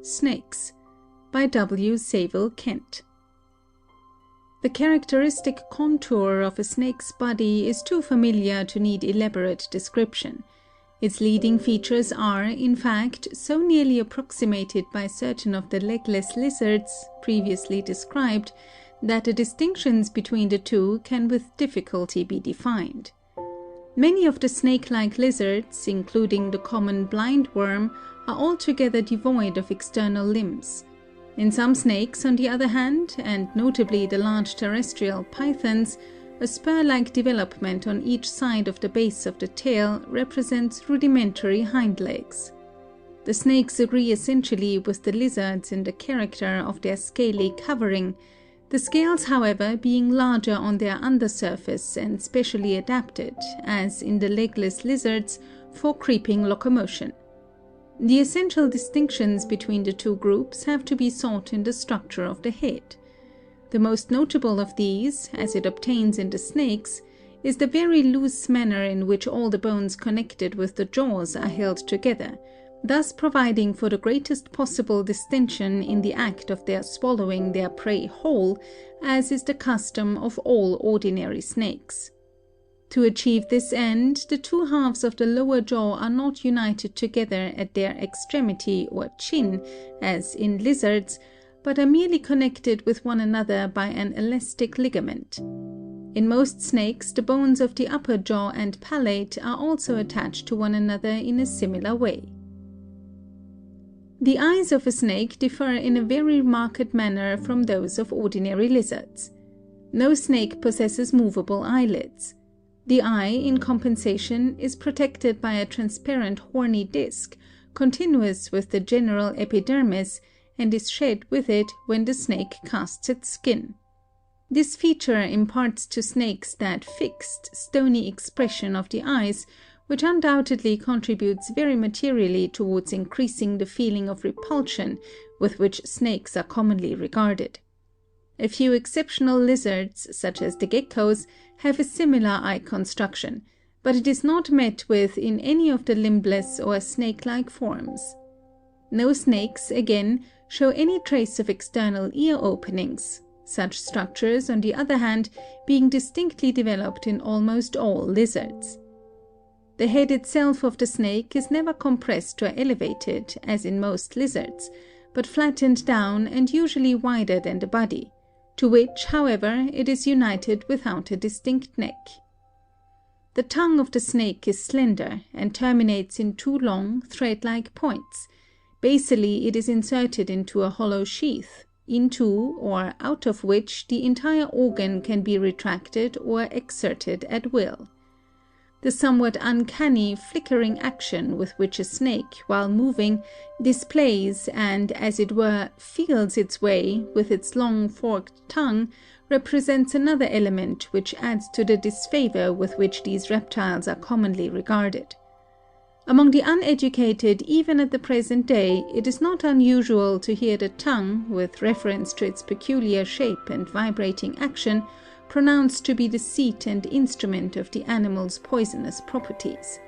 Snakes by W. Saville Kent. The characteristic contour of a snake's body is too familiar to need elaborate description. Its leading features are, in fact, so nearly approximated by certain of the legless lizards previously described that the distinctions between the two can with difficulty be defined. Many of the snake-like lizards, including the common blindworm, are altogether devoid of external limbs. In some snakes, on the other hand, and notably the large terrestrial pythons, a spur-like development on each side of the base of the tail represents rudimentary hind legs. The snakes agree essentially with the lizards in the character of their scaly covering, the scales, however, being larger on their undersurface and specially adapted, as in the legless lizards, for creeping locomotion. The essential distinctions between the two groups have to be sought in the structure of the head. The most notable of these, as it obtains in the snakes, is the very loose manner in which all the bones connected with the jaws are held together, thus providing for the greatest possible distension in the act of their swallowing their prey whole, as is the custom of all ordinary snakes. To achieve this end, the two halves of the lower jaw are not united together at their extremity or chin, as in lizards, but are merely connected with one another by an elastic ligament. In most snakes, the bones of the upper jaw and palate are also attached to one another in a similar way. The eyes of a snake differ in a very marked manner from those of ordinary lizards. No snake possesses movable eyelids. The eye, in compensation, is protected by a transparent horny disc, continuous with the general epidermis, and is shed with it when the snake casts its skin. This feature imparts to snakes that fixed, stony expression of the eyes, which undoubtedly contributes very materially towards increasing the feeling of repulsion with which snakes are commonly regarded. A few exceptional lizards, such as the geckos, have a similar eye construction, but it is not met with in any of the limbless or snake-like forms. No snakes, again, show any trace of external ear openings, such structures, on the other hand, being distinctly developed in almost all lizards. The head itself of the snake is never compressed or elevated, as in most lizards, but flattened down and usually wider than the body, to which, however, it is united without a distinct neck. The tongue of the snake is slender and terminates in two long, thread-like points. Basally, it is inserted into a hollow sheath, into or out of which the entire organ can be retracted or exerted at will. The somewhat uncanny, flickering action with which a snake, while moving, displays and, as it were, feels its way with its long forked tongue, represents another element which adds to the disfavor with which these reptiles are commonly regarded. Among the uneducated, even at the present day, it is not unusual to hear the tongue, with reference to its peculiar shape and vibrating action, pronounced to be the seat and instrument of the animal's poisonous properties.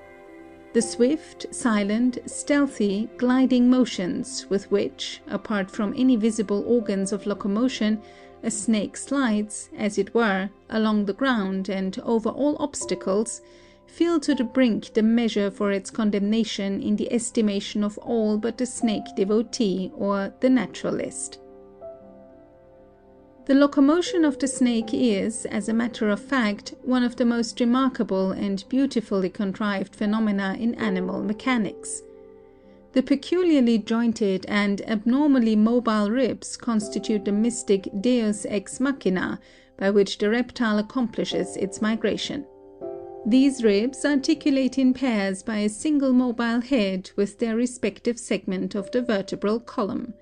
The swift, silent, stealthy, gliding motions with which, apart from any visible organs of locomotion, a snake slides, as it were, along the ground and over all obstacles, fill to the brink the measure for its condemnation in the estimation of all but the snake devotee or the naturalist. The locomotion of the snake is, as a matter of fact, one of the most remarkable and beautifully contrived phenomena in animal mechanics. The peculiarly jointed and abnormally mobile ribs constitute the mystic deus ex machina by which the reptile accomplishes its migration. These ribs articulate in pairs by a single mobile head with their respective segment of the vertebral column.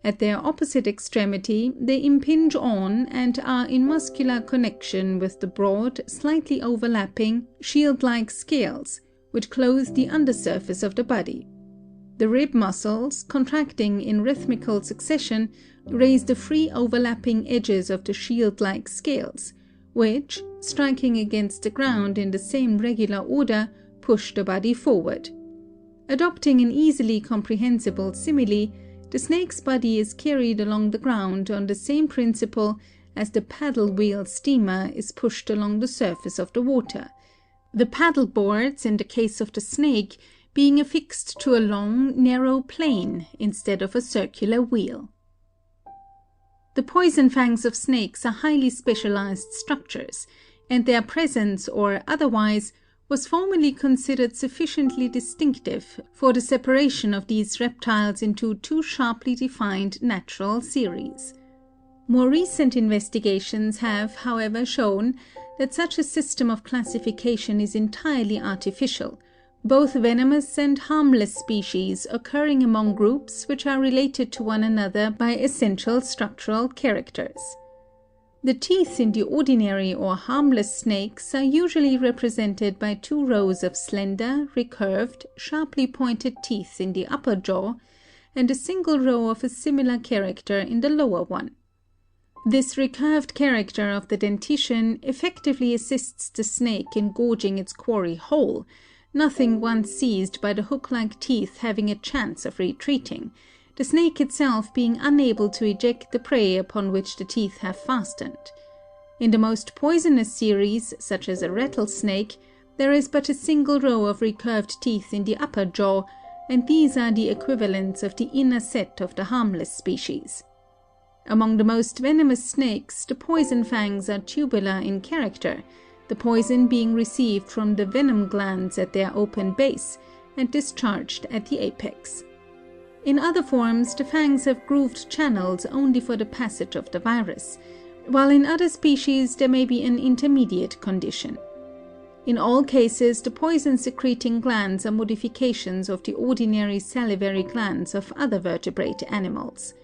At their opposite extremity, they impinge on and are in muscular connection with the broad, slightly overlapping, shield-like scales, which clothe the undersurface of the body. The rib muscles, contracting in rhythmical succession, raise the free overlapping edges of the shield-like scales, which, striking against the ground in the same regular order, push the body forward. Adopting an easily comprehensible simile, the snake's body is carried along the ground on the same principle as the paddle wheel steamer is pushed along the surface of the water, the paddle boards, in the case of the snake, being affixed to a long, narrow plane instead of a circular wheel. The poison fangs of snakes are highly specialized structures, and their presence or otherwise was formerly considered sufficiently distinctive for the separation of these reptiles into two sharply defined natural series. More recent investigations have, however, shown that such a system of classification is entirely artificial, both venomous and harmless species occurring among groups which are related to one another by essential structural characters. The teeth in the ordinary or harmless snakes are usually represented by two rows of slender, recurved, sharply pointed teeth in the upper jaw, and a single row of a similar character in the lower one. This recurved character of the dentition effectively assists the snake in gorging its quarry whole, nothing once seized by the hook-like teeth having a chance of retreating, the snake itself being unable to eject the prey upon which the teeth have fastened. In the most poisonous series, such as a rattlesnake, there is but a single row of recurved teeth in the upper jaw, and these are the equivalents of the inner set of the harmless species. Among the most venomous snakes, the poison fangs are tubular in character, the poison being received from the venom glands at their open base and discharged at the apex. In other forms, the fangs have grooved channels only for the passage of the virus, while in other species there may be an intermediate condition. In all cases, the poison-secreting glands are modifications of the ordinary salivary glands of other vertebrate animals.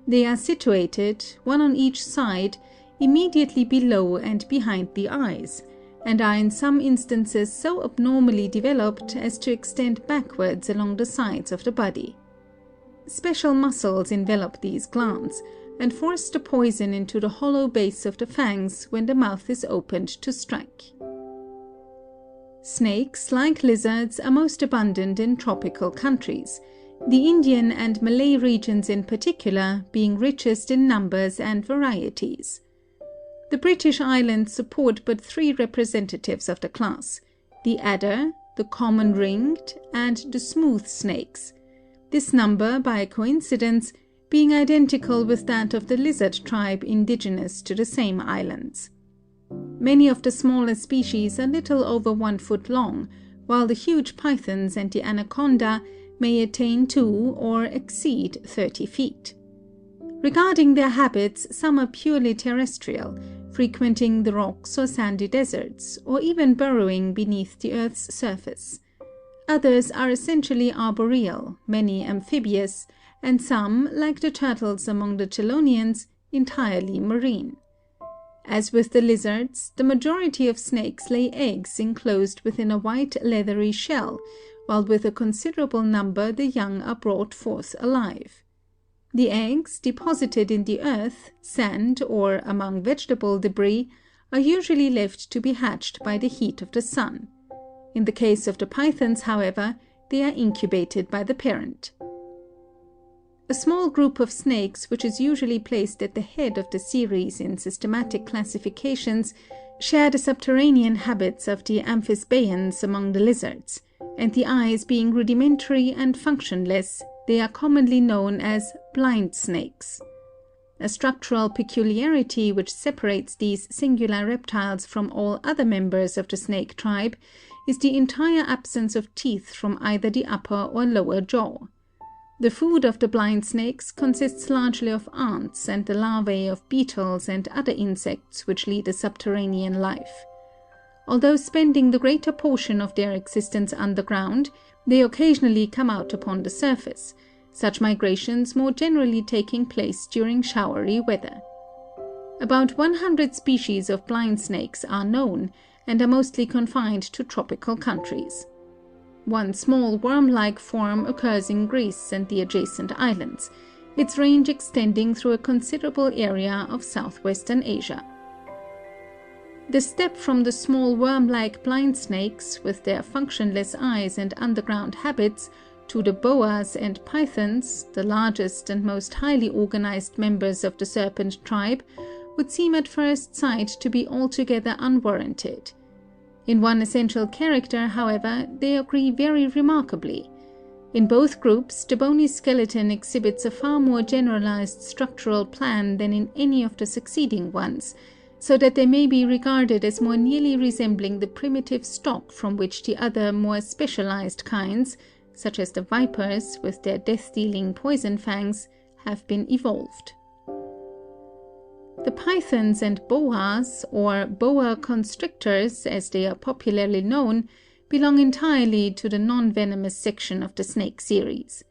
They are situated, one on each side, immediately below and behind the eyes, and are in some instances so abnormally developed as to extend backwards along the sides of the body. Special muscles envelop these glands, and force the poison into the hollow base of the fangs when the mouth is opened to strike. Snakes, like lizards, are most abundant in tropical countries, the Indian and Malay regions in particular being richest in numbers and varieties. The British Islands support but three representatives of the class: the adder, the common ringed, and the smooth snakes, this number, by coincidence, being identical with that of the lizard tribe indigenous to the same islands. Many of the smaller species are little over 1 foot long, while the huge pythons and the anaconda may attain to or exceed 30 feet. Regarding their habits, some are purely terrestrial, frequenting the rocks or sandy deserts, or even burrowing beneath the earth's surface. Others are essentially arboreal, many amphibious, and some, like the turtles among the chelonians, entirely marine. As with the lizards, the majority of snakes lay eggs enclosed within a white leathery shell, while with a considerable number the young are brought forth alive. The eggs, deposited in the earth, sand, or among vegetable debris, are usually left to be hatched by the heat of the sun. In the case of the pythons, however, they are incubated by the parent. A small group of snakes, which is usually placed at the head of the series in systematic classifications, share the subterranean habits of the amphisbaeans among the lizards, and the eyes being rudimentary and functionless, they are commonly known as blind snakes. A structural peculiarity which separates these singular reptiles from all other members of the snake tribe is the entire absence of teeth from either the upper or lower jaw. The food of the blind snakes consists largely of ants and the larvae of beetles and other insects which lead a subterranean life. Although spending the greater portion of their existence underground, they occasionally come out upon the surface, such migrations more generally taking place during showery weather. About 100 species of blind snakes are known, and are mostly confined to tropical countries. One small worm-like form occurs in Greece and the adjacent islands, its range extending through a considerable area of southwestern Asia. The step from the small worm-like blind snakes, with their functionless eyes and underground habits, To the boas and pythons, the largest and most highly organized members of the serpent tribe, would seem at first sight to be altogether unwarranted. In one essential character, however, they agree very remarkably. In both groups, the bony skeleton exhibits a far more generalized structural plan than in any of the succeeding ones, so that they may be regarded as more nearly resembling the primitive stock from which the other more specialized kinds, such as the vipers with their death-dealing poison fangs, have been evolved. The pythons and boas, or boa constrictors as they are popularly known, belong entirely to the non-venomous section of the snake series.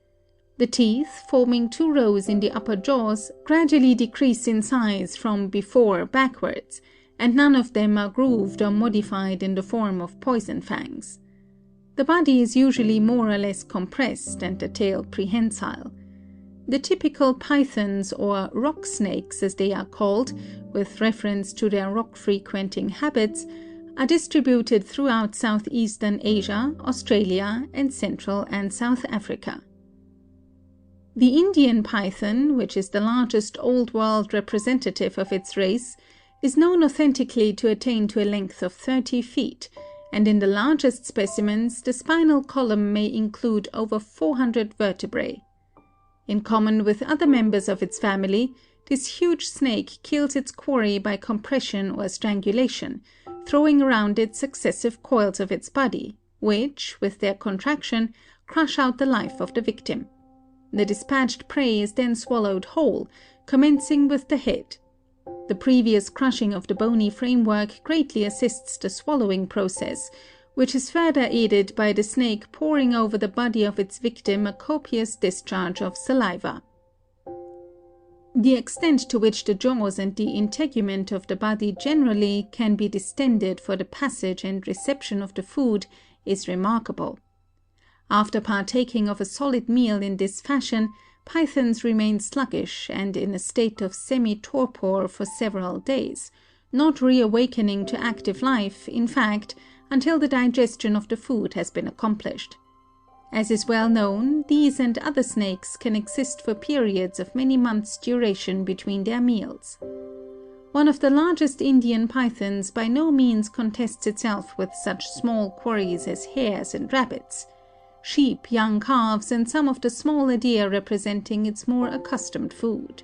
The teeth, forming two rows in the upper jaws, gradually decrease in size from before backwards, and none of them are grooved or modified in the form of poison fangs. The body is usually more or less compressed and the tail prehensile. The typical pythons, or rock snakes as they are called, with reference to their rock-frequenting habits, are distributed throughout southeastern Asia, Australia, and Central and South Africa. The Indian python, which is the largest Old World representative of its race, is known authentically to attain to a length of 30 feet, and in the largest specimens the spinal column may include over 400 vertebrae. In common with other members of its family, this huge snake kills its quarry by compression or strangulation, throwing around it successive coils of its body, which, with their contraction, crush out the life of the victim. The dispatched prey is then swallowed whole, commencing with the head. The previous crushing of the bony framework greatly assists the swallowing process, which is further aided by the snake pouring over the body of its victim a copious discharge of saliva. The extent to which the jaws and the integument of the body generally can be distended for the passage and reception of the food is remarkable. After partaking of a solid meal in this fashion, pythons remain sluggish and in a state of semi-torpor for several days, not reawakening to active life, in fact, until the digestion of the food has been accomplished. As is well known, these and other snakes can exist for periods of many months' duration between their meals. One of the largest Indian pythons by no means contests itself with such small quarries as hares and rabbits, sheep, young calves, and some of the smaller deer representing its more accustomed food.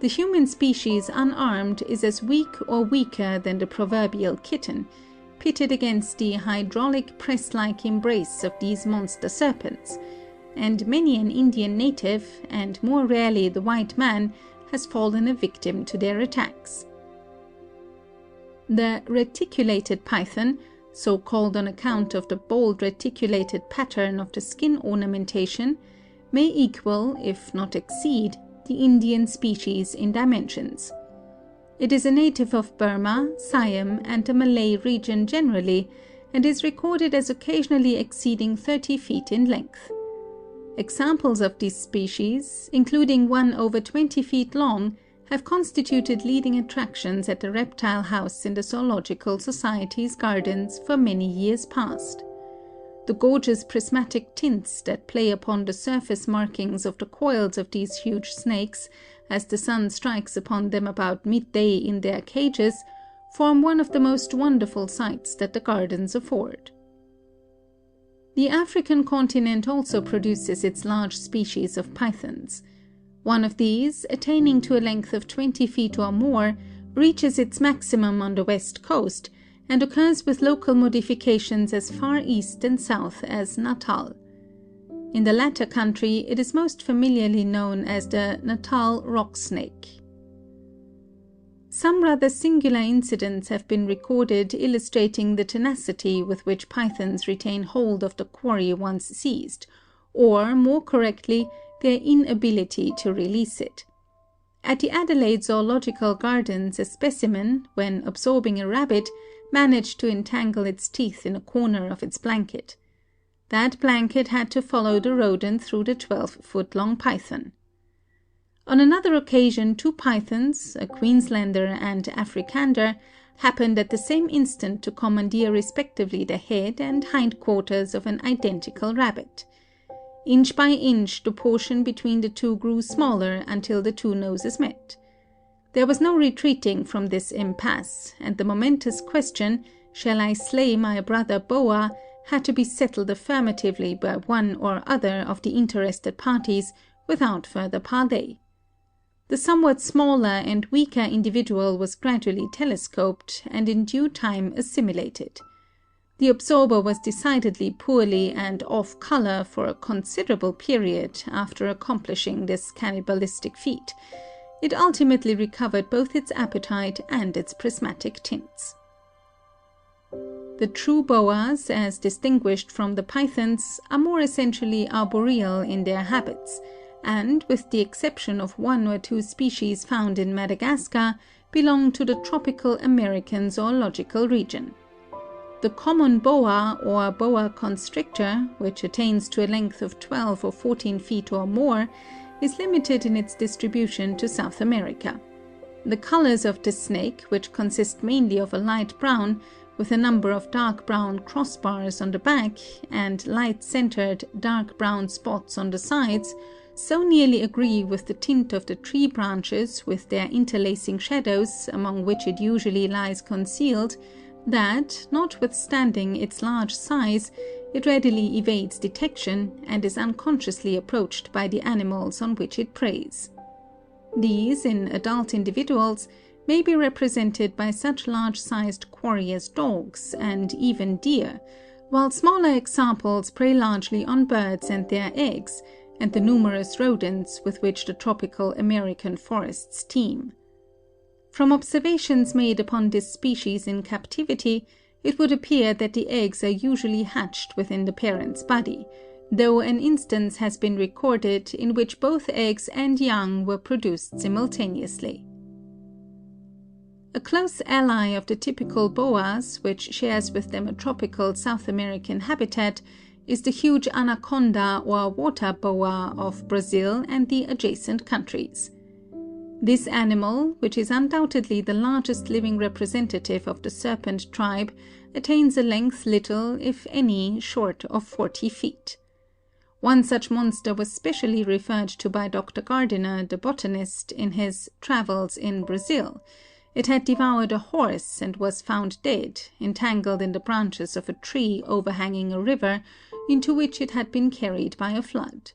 The human species unarmed is as weak or weaker than the proverbial kitten, pitted against the hydraulic press-like embrace of these monster serpents, and many an Indian native, and more rarely the white man, has fallen a victim to their attacks. The reticulated python, so called on account of the bold reticulated pattern of the skin ornamentation, may equal, if not exceed, the Indian species in dimensions. It is a native of Burma, Siam, and the Malay region generally, and is recorded as occasionally exceeding 30 feet in length. Examples of this species, including one over 20 feet long, have constituted leading attractions at the Reptile House in the Zoological Society's gardens for many years past. The gorgeous prismatic tints that play upon the surface markings of the coils of these huge snakes, as the sun strikes upon them about midday in their cages, form one of the most wonderful sights that the gardens afford. The African continent also produces its large species of pythons. One of these, attaining to a length of 20 feet or more, reaches its maximum on the west coast, and occurs with local modifications as far east and south as Natal. In the latter country it is most familiarly known as the Natal rock snake. Some rather singular incidents have been recorded illustrating the tenacity with which pythons retain hold of the quarry once seized, or, more correctly, their inability to release it. At the Adelaide Zoological Gardens a specimen, when absorbing a rabbit, managed to entangle its teeth in a corner of its blanket. That blanket had to follow the rodent through the 12-foot-long python. On another occasion, two pythons, a Queenslander and Afrikander, happened at the same instant to commandeer respectively the head and hindquarters of an identical rabbit. Inch by inch, the portion between the two grew smaller until the two noses met. There was no retreating from this impasse, and the momentous question, "Shall I slay my brother Boa?" had to be settled affirmatively by one or other of the interested parties without further parley. The somewhat smaller and weaker individual was gradually telescoped and in due time assimilated. The absorber was decidedly poorly and off color for a considerable period after accomplishing this cannibalistic feat. It ultimately recovered both its appetite and its prismatic tints. The true boas, as distinguished from the pythons, are more essentially arboreal in their habits, and, with the exception of one or two species found in Madagascar, belong to the tropical American zoological region. The common boa or boa constrictor, which attains to a length of 12 or 14 feet or more, is limited in its distribution to South America. The colors of the snake, which consist mainly of a light brown, with a number of dark brown crossbars on the back and light-centered dark brown spots on the sides, so nearly agree with the tint of the tree branches with their interlacing shadows, among which it usually lies concealed, that, notwithstanding its large size, it readily evades detection and is unconsciously approached by the animals on which it preys. These, in adult individuals, may be represented by such large-sized quarry as dogs and even deer, while smaller examples prey largely on birds and their eggs, and the numerous rodents with which the tropical American forests teem. From observations made upon this species in captivity, it would appear that the eggs are usually hatched within the parent's body, though an instance has been recorded in which both eggs and young were produced simultaneously. A close ally of the typical boas, which shares with them a tropical South American habitat, is the huge anaconda or water boa of Brazil and the adjacent countries. This animal, which is undoubtedly the largest living representative of the serpent tribe, attains a length little, if any, short of 40 feet. One such monster was specially referred to by Dr. Gardiner, the botanist, in his Travels in Brazil. It had devoured a horse and was found dead, entangled in the branches of a tree overhanging a river, into which it had been carried by a flood.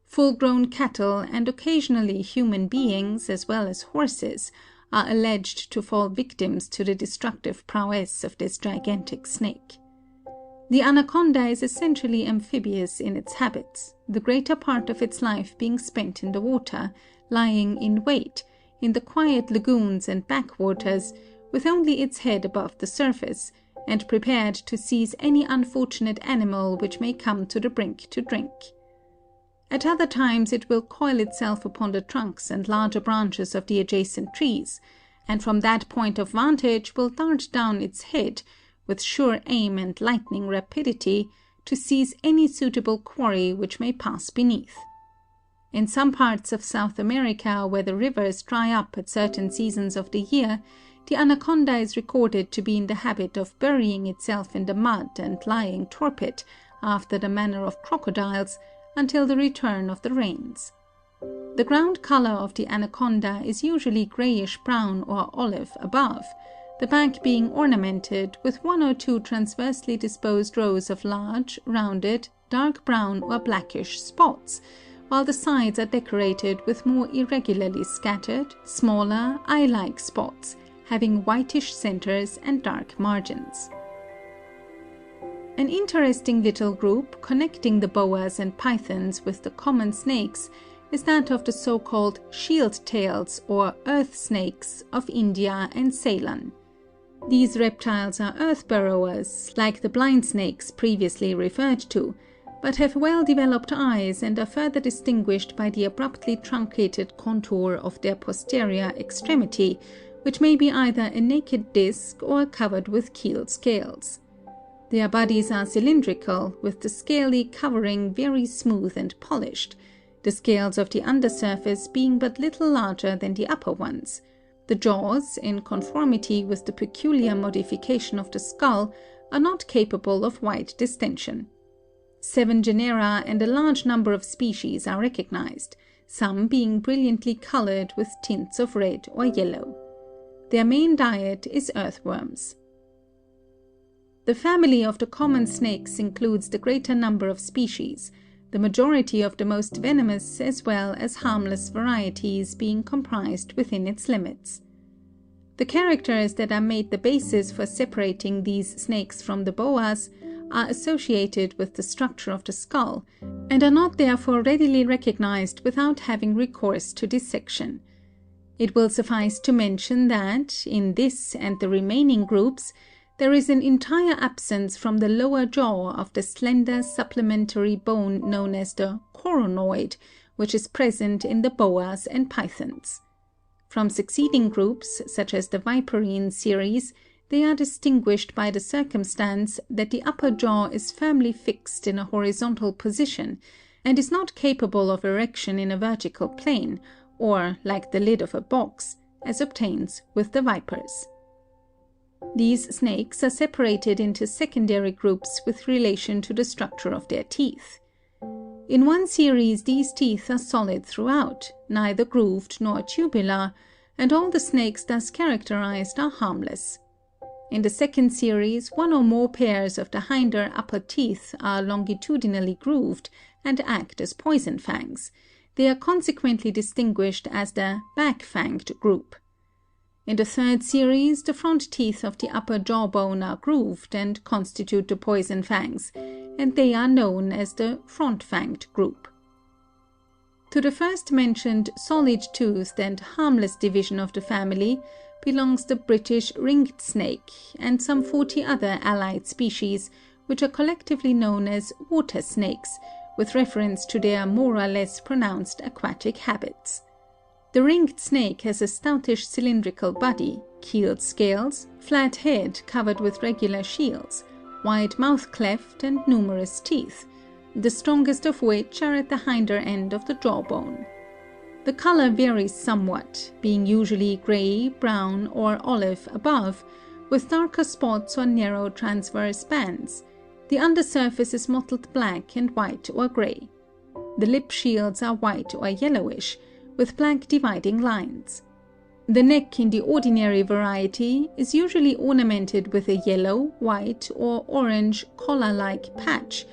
Full-grown cattle and occasionally human beings, as well as horses, are alleged to fall victims to the destructive prowess of this gigantic snake. The anaconda is essentially amphibious in its habits, the greater part of its life being spent in the water, lying in wait, in the quiet lagoons and backwaters, with only its head above the surface, and prepared to seize any unfortunate animal which may come to the brink to drink. At other times it will coil itself upon the trunks and larger branches of the adjacent trees, and from that point of vantage will dart down its head, with sure aim and lightning rapidity, to seize any suitable quarry which may pass beneath. In some parts of South America, where the rivers dry up at certain seasons of the year, the anaconda is recorded to be in the habit of burying itself in the mud and lying torpid, after the manner of crocodiles, until the return of the rains. The ground color of the anaconda is usually grayish-brown or olive above, the back being ornamented with one or two transversely disposed rows of large, rounded, dark brown or blackish spots, while the sides are decorated with more irregularly scattered, smaller, eye-like spots, having whitish centers and dark margins. An interesting little group connecting the boas and pythons with the common snakes is that of the so-called shield-tails or earth snakes of India and Ceylon. These reptiles are earth burrowers, like the blind snakes previously referred to, but have well-developed eyes and are further distinguished by the abruptly truncated contour of their posterior extremity, which may be either a naked disc or covered with keeled scales. Their bodies are cylindrical, with the scaly covering very smooth and polished, the scales of the undersurface being but little larger than the upper ones. The jaws, in conformity with the peculiar modification of the skull, are not capable of wide distension. 7 genera and a large number of species are recognized, some being brilliantly colored with tints of red or yellow. Their main diet is earthworms. The family of the common snakes includes the greater number of species, the majority of the most venomous as well as harmless varieties being comprised within its limits. The characters that are made the basis for separating these snakes from the boas are associated with the structure of the skull and are not therefore readily recognized without having recourse to dissection. It will suffice to mention that, in this and the remaining groups, there is an entire absence from the lower jaw of the slender supplementary bone known as the coronoid, which is present in the boas and pythons. From succeeding groups, such as the viperine series, they are distinguished by the circumstance that the upper jaw is firmly fixed in a horizontal position and is not capable of erection in a vertical plane, or like the lid of a box, as obtains with the vipers. These snakes are separated into secondary groups with relation to the structure of their teeth. In one series these teeth are solid throughout, neither grooved nor tubular, and all the snakes thus characterized are harmless. In the second series, one or more pairs of the hinder upper teeth are longitudinally grooved and act as poison fangs. They are consequently distinguished as the back-fanged group. In the third series, the front teeth of the upper jawbone are grooved and constitute the poison fangs, and they are known as the front-fanged group. To the first mentioned solid-toothed and harmless division of the family belongs the British ringed snake and some 40 other allied species, which are collectively known as water snakes, with reference to their more or less pronounced aquatic habits. The ringed snake has a stoutish cylindrical body, keeled scales, flat head covered with regular shields, wide mouth cleft, and numerous teeth, the strongest of which are at the hinder end of the jawbone. The color varies somewhat, being usually gray, brown, or olive above, with darker spots or narrow transverse bands. The undersurface is mottled black and white or gray. The lip shields are white or yellowish, with black dividing lines. The neck in the ordinary variety is usually ornamented with a yellow, white, or orange collar-like patch,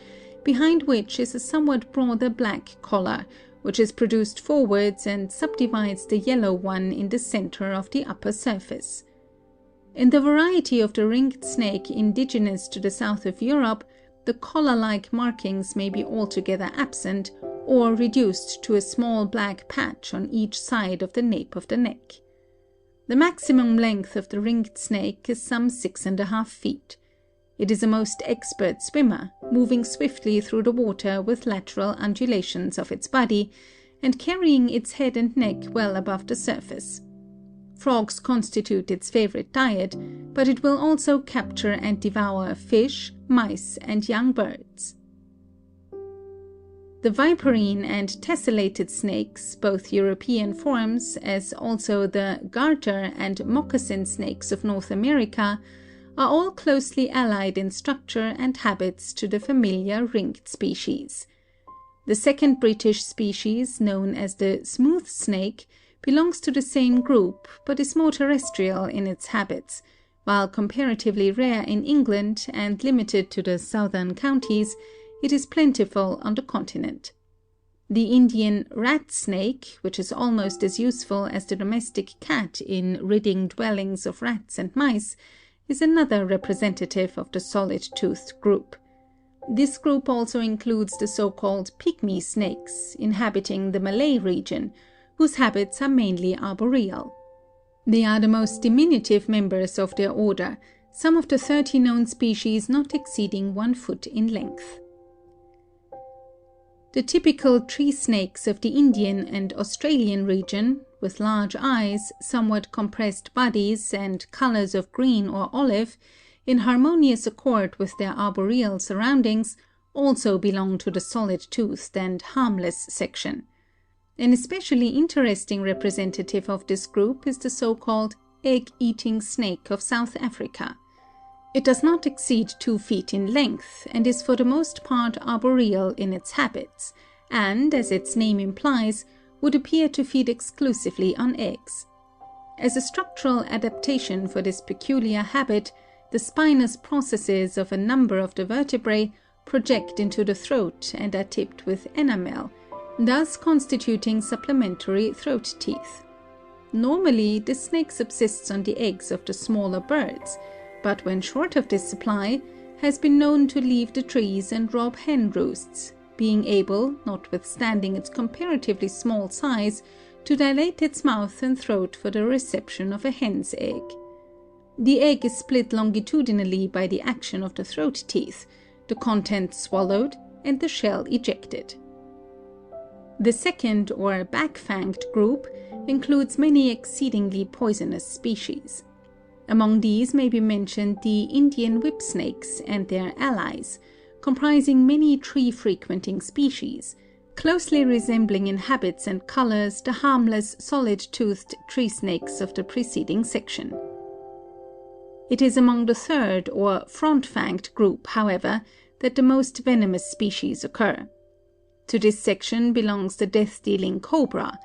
behind which is a somewhat broader black collar, which is produced forwards and subdivides the yellow one in the center of the upper surface. In the variety of the ringed snake indigenous to the south of Europe, the collar-like markings may be altogether absent, or reduced to a small black patch on each side of the nape of the neck. The maximum length of the ringed snake is some 6½ feet. It is a most expert swimmer, moving swiftly through the water with lateral undulations of its body, and carrying its head and neck well above the surface. Frogs constitute its favorite diet, but it will also capture and devour fish, mice, and young birds. The viperine and tessellated snakes, both European forms, as also the garter and moccasin snakes of North America, are all closely allied in structure and habits to the familiar ringed species. The second British species, known as the smooth snake, belongs to the same group, but is more terrestrial in its habits, while comparatively rare in England and limited to the southern counties, it is plentiful on the continent. The Indian rat snake, which is almost as useful as the domestic cat in ridding dwellings of rats and mice, is another representative of the solid-toothed group. This group also includes the so-called pygmy snakes, inhabiting the Malay region, whose habits are mainly arboreal. They are the most diminutive members of their order, some of the 30 known species not exceeding 1 foot in length. The typical tree snakes of the Indian and Australian region, with large eyes, somewhat compressed bodies, and colors of green or olive, in harmonious accord with their arboreal surroundings, also belong to the solid-toothed and harmless section. An especially interesting representative of this group is the so-called egg-eating snake of South Africa. It does not exceed 2 feet in length and is for the most part arboreal in its habits, and, as its name implies, would appear to feed exclusively on eggs. As a structural adaptation for this peculiar habit, the spinous processes of a number of the vertebrae project into the throat and are tipped with enamel, thus constituting supplementary throat teeth. Normally, the snake subsists on the eggs of the smaller birds, but when short of this supply, has been known to leave the trees and rob hen roosts, being able, notwithstanding its comparatively small size, to dilate its mouth and throat for the reception of a hen's egg. The egg is split longitudinally by the action of the throat teeth, the contents swallowed and the shell ejected. The second or back-fanged group includes many exceedingly poisonous species. Among these may be mentioned the Indian whip snakes and their allies, comprising many tree-frequenting species, closely resembling in habits and colors the harmless solid-toothed tree snakes of the preceding section. It is among the third or front-fanged group, however, that the most venomous species occur. To this section belongs the death-dealing cobra,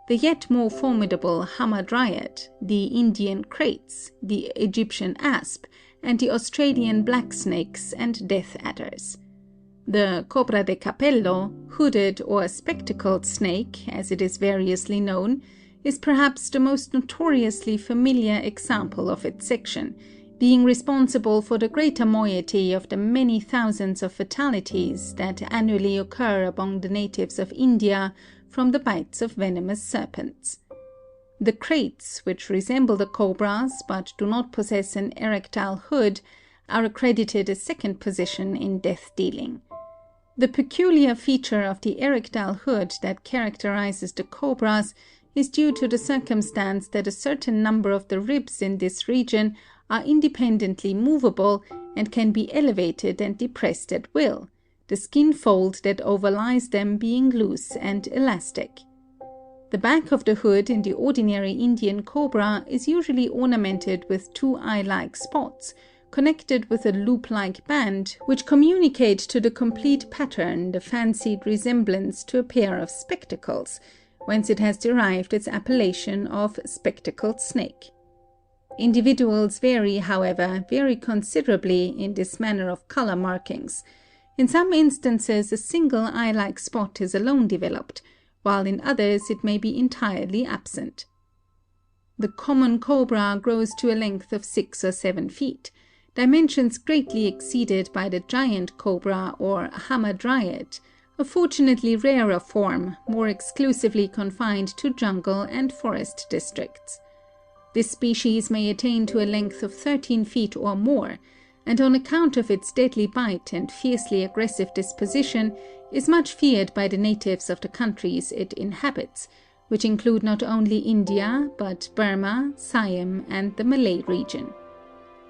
the yet more formidable hamadryad, the Indian kraits, the Egyptian asp, and the Australian black snakes and death adders. The cobra de capello, hooded or spectacled snake, as it is variously known, is perhaps the most notoriously familiar example of its section, being responsible for the greater moiety of the many thousands of fatalities that annually occur among the natives of India from the bites of venomous serpents. The kraits, which resemble the cobras but do not possess an erectile hood, are accredited a second position in death-dealing. The peculiar feature of the erectile hood that characterizes the cobras is due to the circumstance that a certain number of the ribs in this region are independently movable and can be elevated and depressed at will, the skin fold that overlies them being loose and elastic. The back of the hood in the ordinary Indian cobra is usually ornamented with 2 eye-like spots, connected with a loop-like band, which communicate to the complete pattern the fancied resemblance to a pair of spectacles, whence it has derived its appellation of spectacled snake. Individuals vary, however, very considerably in this manner of color markings. In some instances, a single eye-like spot is alone developed, while in others it may be entirely absent. The common cobra grows to a length of 6 or 7 feet, dimensions greatly exceeded by the giant cobra or hamadryad, a fortunately rarer form, more exclusively confined to jungle and forest districts. This species may attain to a length of 13 feet or more, and on account of its deadly bite and fiercely aggressive disposition, is much feared by the natives of the countries it inhabits, which include not only India, but Burma, Siam, and the Malay region.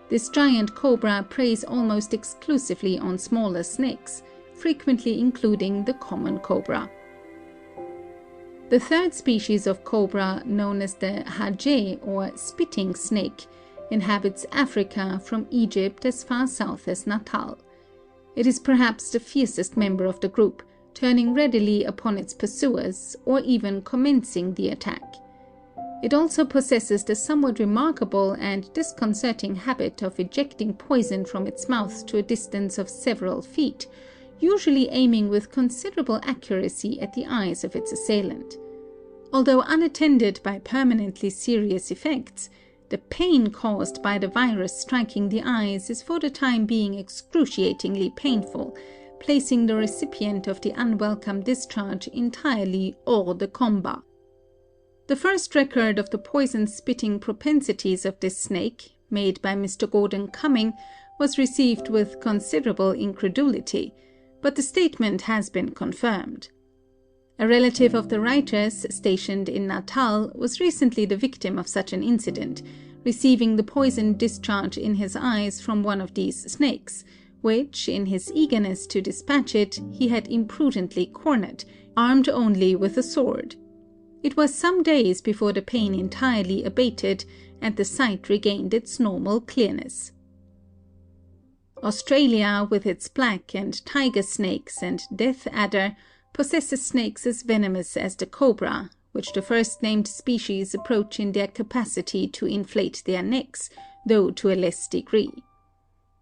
This giant cobra preys almost exclusively on smaller snakes, frequently including the common cobra. The third species of cobra, known as the hajé or spitting snake, inhabits Africa from Egypt as far south as Natal. It is perhaps the fiercest member of the group, turning readily upon its pursuers, or even commencing the attack. It also possesses the somewhat remarkable and disconcerting habit of ejecting poison from its mouth to a distance of several feet, usually aiming with considerable accuracy at the eyes of its assailant. Although unattended by permanently serious effects, the pain caused by the virus striking the eyes is for the time being excruciatingly painful, placing the recipient of the unwelcome discharge entirely hors de combat. The first record of the poison-spitting propensities of this snake, made by Mr. Gordon Cumming, was received with considerable incredulity, but the statement has been confirmed. A relative of the writer's, stationed in Natal, was recently the victim of such an incident, receiving the poisoned discharge in his eyes from one of these snakes, which, in his eagerness to dispatch it, he had imprudently cornered, armed only with a sword. It was some days before the pain entirely abated, and the sight regained its normal clearness. Australia, with its black and tiger snakes and death adder, possesses snakes as venomous as the cobra, which the first named species approach in their capacity to inflate their necks, though to a less degree.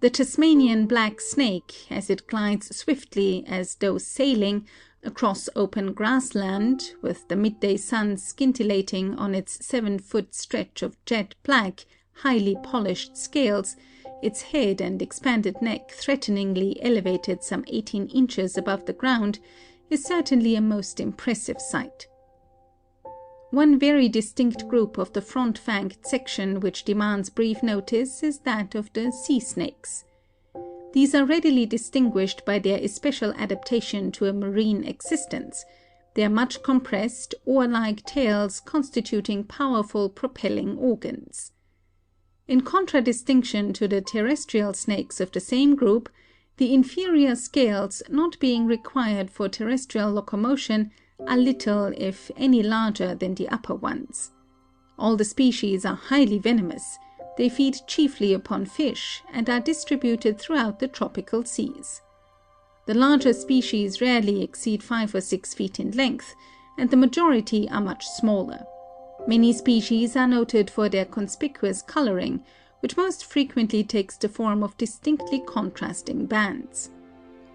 The Tasmanian black snake, as it glides swiftly as though sailing across open grassland, with the midday sun scintillating on its 7-foot stretch of jet black, highly polished scales, its head and expanded neck threateningly elevated some 18 inches above the ground, is certainly a most impressive sight. One very distinct group of the front-fanged section which demands brief notice is that of the sea snakes. These are readily distinguished by their especial adaptation to a marine existence, their much compressed, oar-like tails constituting powerful propelling organs. In contradistinction to the terrestrial snakes of the same group, the inferior scales, not being required for terrestrial locomotion, are little, if any, larger than the upper ones. All the species are highly venomous. They feed chiefly upon fish and are distributed throughout the tropical seas. The larger species rarely exceed 5 or 6 feet in length, and the majority are much smaller. Many species are noted for their conspicuous coloring, which most frequently takes the form of distinctly contrasting bands.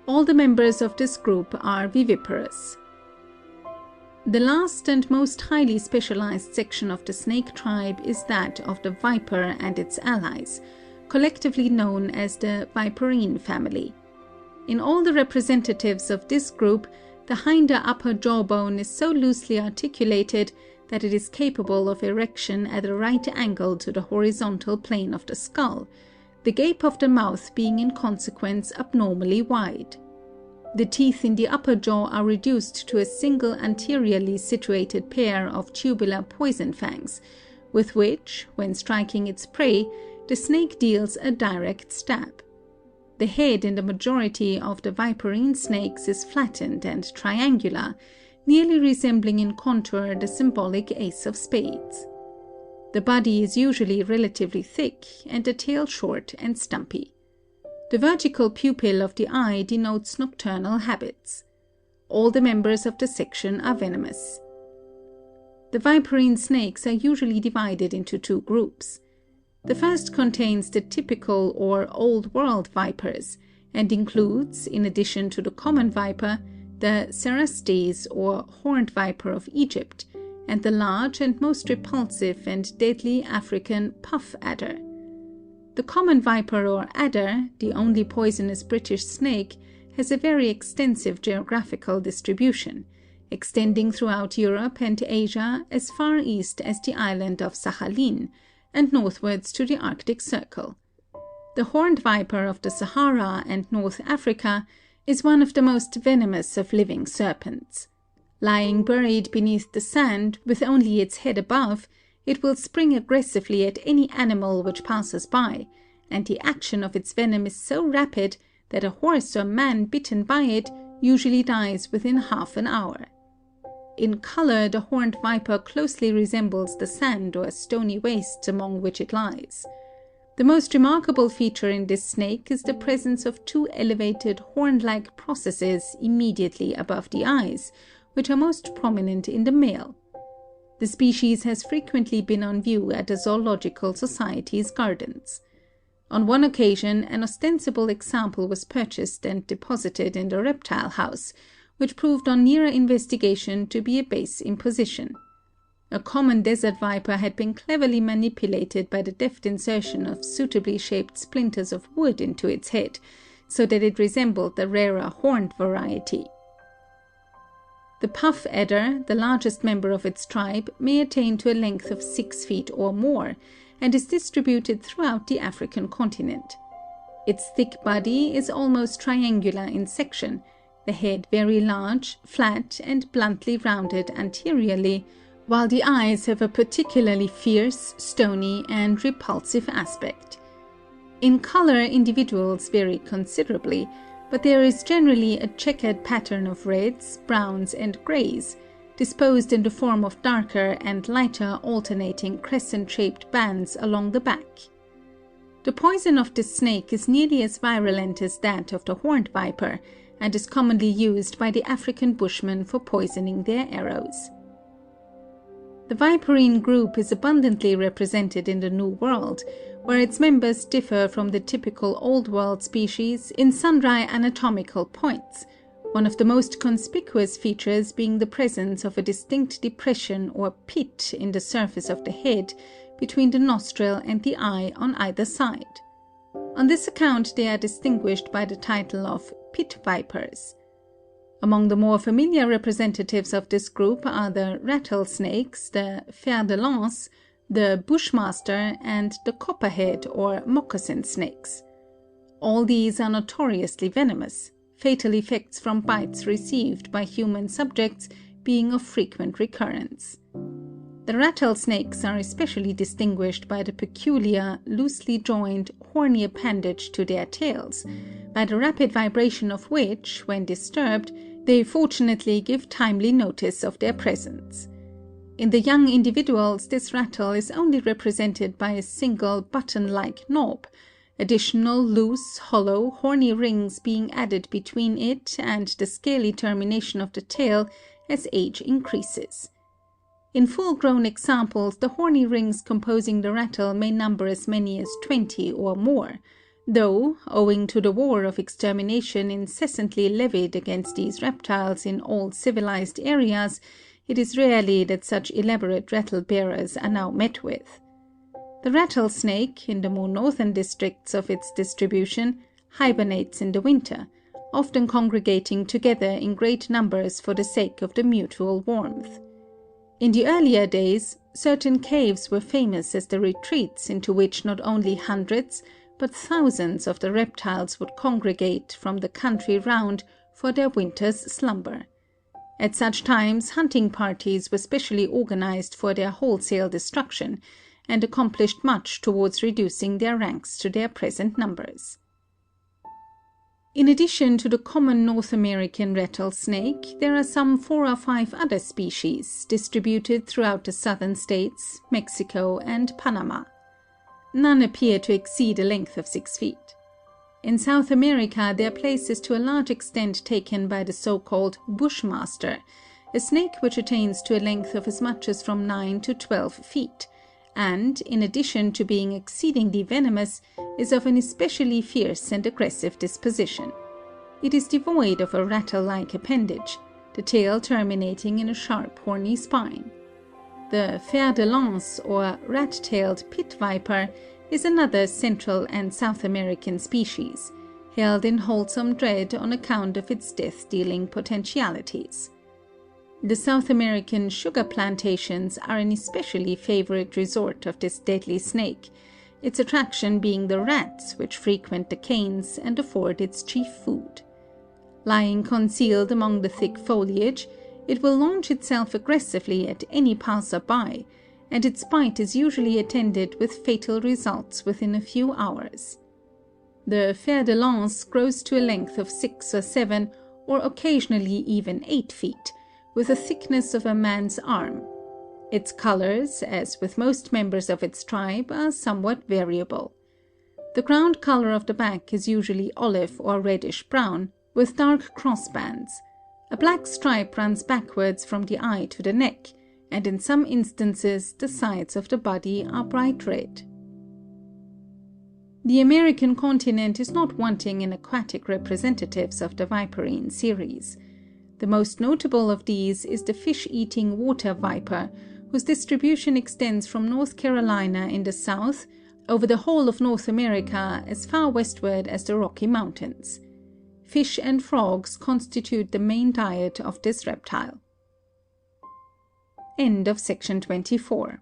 All the members of this group are viviparous. The last and most highly specialized section of the snake tribe is that of the viper and its allies, collectively known as the viperine family. In all the representatives of this group, the hinder upper jawbone is so loosely articulated that it is capable of erection at a right angle to the horizontal plane of the skull, the gape of the mouth being in consequence abnormally wide. The teeth in the upper jaw are reduced to a single anteriorly situated pair of tubular poison fangs, with which, when striking its prey, the snake deals a direct stab. The head in the majority of the viperine snakes is flattened and triangular, nearly resembling in contour the symbolic ace of spades. The body is usually relatively thick and the tail short and stumpy. The vertical pupil of the eye denotes nocturnal habits. All the members of the section are venomous. The viperine snakes are usually divided into 2 groups. The first contains the typical or Old World vipers and includes, in addition to the common viper, the cerastes or horned viper of Egypt, and the large and most repulsive and deadly African puff adder. The common viper or adder, the only poisonous British snake, has a very extensive geographical distribution, extending throughout Europe and Asia as far east as the island of Sakhalin, and northwards to the Arctic Circle. The horned viper of the Sahara and North Africa is one of the most venomous of living serpents. Lying buried beneath the sand, with only its head above, it will spring aggressively at any animal which passes by, and the action of its venom is so rapid that a horse or man bitten by it usually dies within half an hour. In color, the horned viper closely resembles the sand or stony wastes among which it lies. The most remarkable feature in this snake is the presence of 2 elevated horn-like processes immediately above the eyes, which are most prominent in the male. The species has frequently been on view at the Zoological Society's gardens. On one occasion, an ostensible example was purchased and deposited in the reptile house, which proved on nearer investigation to be a base imposition. A common desert viper had been cleverly manipulated by the deft insertion of suitably shaped splinters of wood into its head, so that it resembled the rarer horned variety. The puff adder, the largest member of its tribe, may attain to a length of 6 feet or more, and is distributed throughout the African continent. Its thick body is almost triangular in section, the head very large, flat, and bluntly rounded anteriorly, while the eyes have a particularly fierce, stony, and repulsive aspect. In color, individuals vary considerably, but there is generally a checkered pattern of reds, browns, and grays, disposed in the form of darker and lighter alternating crescent-shaped bands along the back. The poison of this snake is nearly as virulent as that of the horned viper, and is commonly used by the African Bushmen for poisoning their arrows. The viperine group is abundantly represented in the New World, where its members differ from the typical Old World species in sundry anatomical points, one of the most conspicuous features being the presence of a distinct depression or pit in the surface of the head between the nostril and the eye on either side. On this account they are distinguished by the title of pit vipers. Among the more familiar representatives of this group are the rattlesnakes, the fer de lance, the bushmaster, and the copperhead or moccasin snakes. All these are notoriously venomous, fatal effects from bites received by human subjects being of frequent recurrence. The rattlesnakes are especially distinguished by the peculiar, loosely joined, horny appendage to their tails, by the rapid vibration of which, when disturbed, they fortunately give timely notice of their presence. In the young individuals, this rattle is only represented by a single button-like knob, additional loose, hollow, horny rings being added between it and the scaly termination of the tail as age increases. In full-grown examples, the horny rings composing the rattle may number as many as 20 or more, though, owing to the war of extermination incessantly levied against these reptiles in all civilized areas, it is rarely that such elaborate rattle-bearers are now met with. The rattlesnake, in the more northern districts of its distribution, hibernates in the winter, often congregating together in great numbers for the sake of the mutual warmth. In the earlier days, certain caves were famous as the retreats into which not only hundreds, but thousands of the reptiles would congregate from the country round for their winter's slumber. At such times, hunting parties were specially organized for their wholesale destruction, and accomplished much towards reducing their ranks to their present numbers. In addition to the common North American rattlesnake, there are some 4 or 5 other species distributed throughout the southern states, Mexico, and Panama. None appear to exceed a length of 6 feet. In South America, their place is to a large extent taken by the so-called bushmaster, a snake which attains to a length of as much as from 9 to 12 feet, and, in addition to being exceedingly venomous, is of an especially fierce and aggressive disposition. It is devoid of a rattle-like appendage, the tail terminating in a sharp horny spine. The fer de lance, or rat-tailed pit viper, is another Central and South American species, held in wholesome dread on account of its death-dealing potentialities. The South American sugar plantations are an especially favorite resort of this deadly snake, its attraction being the rats which frequent the canes and afford its chief food. Lying concealed among the thick foliage, it will launch itself aggressively at any passer-by, and its bite is usually attended with fatal results within a few hours. The fer de lance grows to a length of 6 or 7, or occasionally even 8 feet, with a thickness of a man's arm. Its colors, as with most members of its tribe, are somewhat variable. The ground color of the back is usually olive or reddish-brown, with dark crossbands. A black stripe runs backwards from the eye to the neck, and in some instances the sides of the body are bright red. The American continent is not wanting in aquatic representatives of the viperine series. The most notable of these is the fish-eating water viper, whose distribution extends from North Carolina in the south over the whole of North America as far westward as the Rocky Mountains. Fish and frogs constitute the main diet of this reptile. End of section 24.